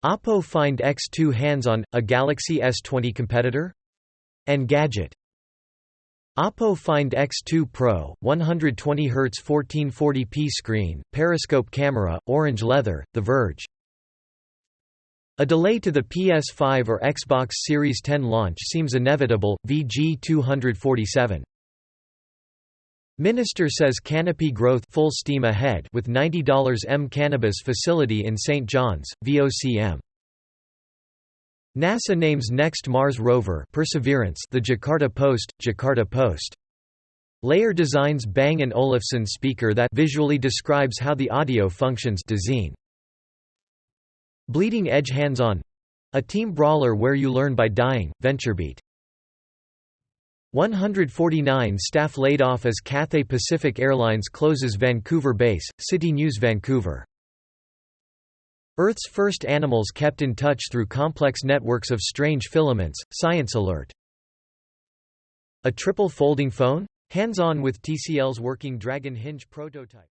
Oppo Find X2 Hands-on, a Galaxy S20 competitor? Engadget. Oppo Find X2 Pro, 120Hz 1440p screen, periscope camera, orange leather, The Verge. A delay to the PS5 or Xbox Series X launch seems inevitable, VG 247. Minister says canopy growth full steam ahead with $90 M cannabis facility in St. John's, VOCM. NASA names next Mars rover Perseverance the Jakarta Post, Jakarta Post. Layer designs Bang & Olufsen speaker that visually describes how the audio functions design. Bleeding Edge Hands-on, a team brawler where you learn by dying, VentureBeat. 149 staff laid off as Cathay Pacific Airlines closes Vancouver base, City News Vancouver. Earth's first animals kept in touch through complex networks of strange filaments, Science Alert. A triple folding phone? Hands-on with TCL's working Dragon Hinge prototype.